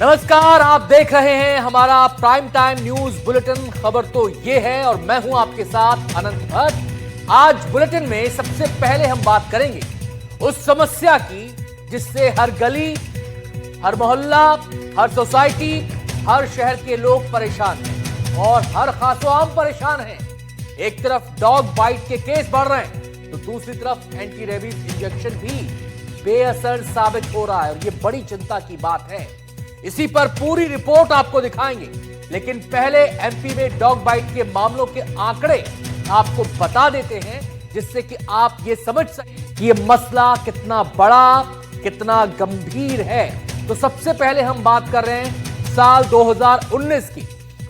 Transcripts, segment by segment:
नमस्कार, आप देख रहे हैं हमारा प्राइम टाइम न्यूज बुलेटिन। खबर तो ये है और मैं हूं आपके साथ अनंत भट्ट। आज बुलेटिन में सबसे पहले हम बात करेंगे उस समस्या की जिससे हर गली, हर मोहल्ला, हर सोसाइटी, हर शहर के लोग परेशान हैं और हर खासो आम परेशान हैं। एक तरफ डॉग बाइट के केस बढ़ रहे हैं तो दूसरी तरफ एंटी रेबीज इंजेक्शन भी बेअसर साबित हो रहा है और ये बड़ी चिंता की बात है। इसी पर पूरी रिपोर्ट आपको दिखाएंगे, लेकिन पहले एमपी में डॉग बाइट के मामलों के आंकड़े आपको बता देते हैं जिससे कि आप ये समझ सकें कि ये मसला कितना बड़ा, कितना गंभीर है। तो सबसे पहले हम बात कर रहे हैं साल 2019 की।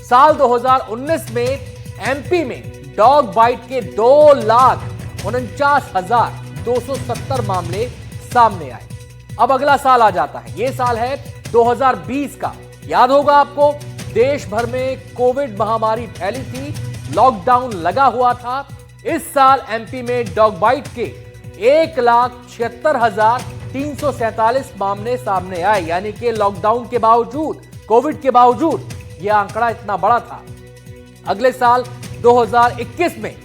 साल 2019 में एमपी में डॉग बाइट के 2,49,270 मामले सामने आए। अब अगला साल आ जाता है, यह साल है 2020 का। याद होगा आपको, देश भर में कोविड महामारी फैली थी, लॉकडाउन लगा हुआ था। इस साल एमपी में डॉग बाइट के 1,76,347 मामले सामने आए, यानी कि लॉकडाउन के बावजूद, कोविड के बावजूद यह आंकड़ा इतना बड़ा था। अगले साल 2021 में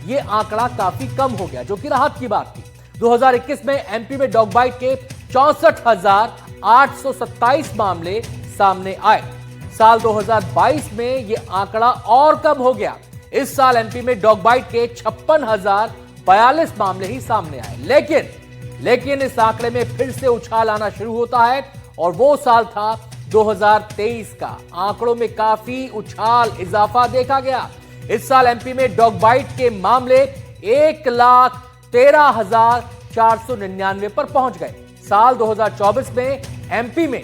यह आंकड़ा काफी कम हो गया, जो कि राहत की बात थी। 2021 में एमपी में डॉग बाइट के 64,827 मामले सामने आए। साल 2022 में यह आंकड़ा और कम हो गया। इस साल एमपी में डॉग बाइट के 56,042 मामले ही सामने आए। लेकिन इस आंकड़े में फिर से उछाल आना शुरू होता है और वो साल था 2023 का। आंकड़ों में काफी उछाल, इजाफा देखा गया। इस साल एमपी में डॉग बाइट के मामले 1,13,499 पर पहुंच गए। साल 2024 में एमपी में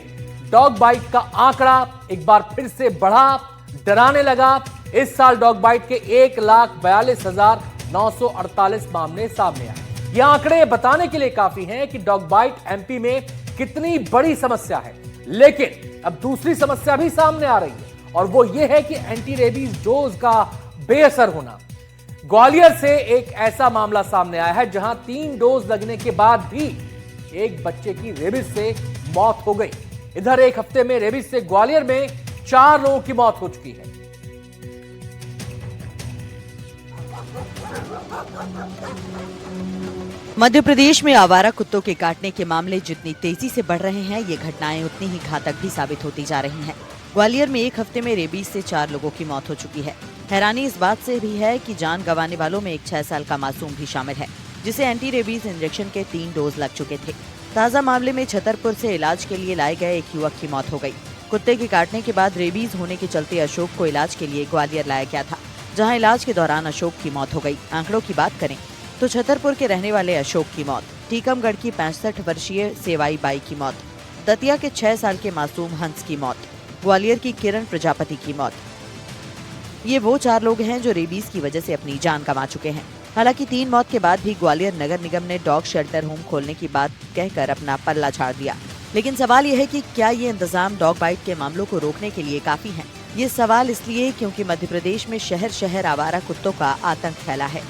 डॉग बाइट का आंकड़ा एक बार फिर से बढ़ा, डराने लगा। इस साल डॉग बाइट के 1,42,948 मामले सामने आए। ये आंकड़े बताने के लिए काफी हैं कि डॉग बाइट एमपी में कितनी बड़ी समस्या है। लेकिन अब दूसरी समस्या भी सामने आ रही है और वो ये है कि एंटी रेबीज डोज का बेअसर होना। ग्वालियर से एक ऐसा मामला सामने आया है जहां 3 डोज लगने के बाद भी एक बच्चे की रेबीज से मौत हो गई। इधर एक हफ्ते में रेबीज से ग्वालियर में 4 लोगों की मौत हो चुकी है। मध्य प्रदेश में आवारा कुत्तों के काटने के मामले जितनी तेजी से बढ़ रहे हैं, ये घटनाएं उतनी ही घातक भी साबित होती जा रही हैं। ग्वालियर में एक हफ्ते में रेबीज से 4 लोगों की मौत हो चुकी है। हैरानी इस बात से भी है कि जान गंवाने वालों में एक 6 साल का मासूम भी शामिल है, जिसे एंटी रेबीज इंजेक्शन के 3 डोज लग चुके थे। ताजा मामले में छतरपुर से इलाज के लिए लाए गए एक युवक की मौत हो गई। कुत्ते के काटने के बाद रेबीज होने के चलते अशोक को इलाज के लिए ग्वालियर लाया गया था, जहां इलाज के दौरान अशोक की मौत हो गई। आंकड़ों की बात करें तो छतरपुर के रहने वाले अशोक की मौत, टीकमगढ़ की 65 वर्षीय सेवाई बाई की मौत, दतिया के 6 साल के मासूम हंस की मौत, ग्वालियर की किरण प्रजापति की मौत। ये वो 4 लोग हैं जो रेबीज की वजह से अपनी जान गंवा चुके हैं। हालांकि 3 मौत के बाद भी ग्वालियर नगर निगम ने डॉग शेल्टर होम खोलने की बात कहकर अपना पल्ला झाड़ दिया। लेकिन सवाल यह है कि क्या ये इंतजाम डॉग बाइट के मामलों को रोकने के लिए काफी हैं? ये सवाल इसलिए क्योंकि मध्य प्रदेश में शहर शहर आवारा कुत्तों का आतंक फैला है।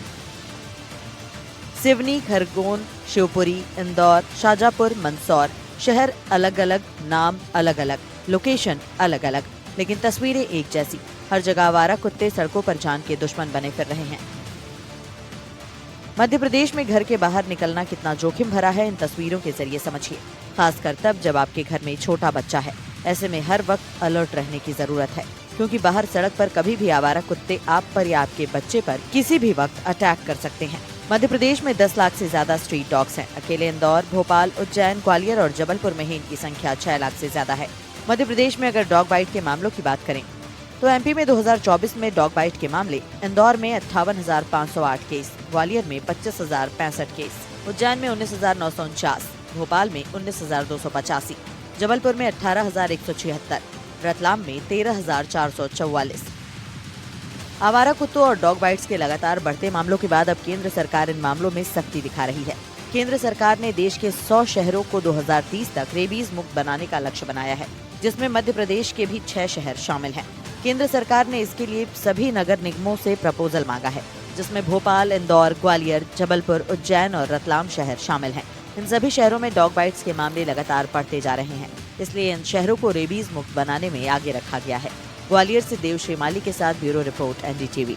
सिवनी, खरगोन, शिवपुरी, इंदौर, शाजापुर, मंदसौर, शहर अलग अलग, नाम अलग अलग, लोकेशन अलग अलग, लेकिन तस्वीरें एक जैसी। हर जगह आवारा कुत्ते सड़कों पर जान के दुश्मन बने फिर रहे हैं। मध्य प्रदेश में घर के बाहर निकलना कितना जोखिम भरा है, इन तस्वीरों के जरिए समझिए। खासकर तब जब आपके घर में छोटा बच्चा है। ऐसे में हर वक्त अलर्ट रहने की जरूरत है, क्योंकि बाहर सड़क पर कभी भी आवारा कुत्ते आप पर या आपके बच्चे पर किसी भी वक्त अटैक कर सकते हैं। मध्य प्रदेश में 10 लाख से ज्यादा स्ट्रीट डॉग्स हैं। अकेले इंदौर, भोपाल, उज्जैन, ग्वालियर और जबलपुर में ही इनकी संख्या 6 लाख से ज्यादा है। मध्य प्रदेश में अगर डॉग बाइट के मामलों की बात करें तो एमपी में 2024 में डॉग बाइट के मामले, इंदौर में 58,508 केस, ग्वालियर में 25,065 केस, उज्जैन में 19,949, भोपाल में 19,285, जबलपुर में 18,176, रतलाम में 13,444। आवारा कुत्तों और डॉग बाइट्स के लगातार बढ़ते मामलों के बाद अब केंद्र सरकार इन मामलों में सख्ती दिखा रही है। केंद्र सरकार ने देश के 100 शहरों को 2030 तक रेबीज मुक्त बनाने का लक्ष्य बनाया है, जिसमें मध्य प्रदेश के भी 6 शहर शामिल हैं। केंद्र सरकार ने इसके लिए सभी नगर निगमों से प्रपोजल मांगा है, जिसमें भोपाल, इंदौर, ग्वालियर, जबलपुर, उज्जैन और रतलाम शहर शामिल हैं। इन सभी शहरों में डॉग बाइट्स के मामले लगातार बढ़ते जा रहे हैं, इसलिए इन शहरों को रेबीज मुक्त बनाने में आगे रखा गया है। ग्वालियर से देव श्रीमाली के साथ ब्यूरो रिपोर्ट NDTV।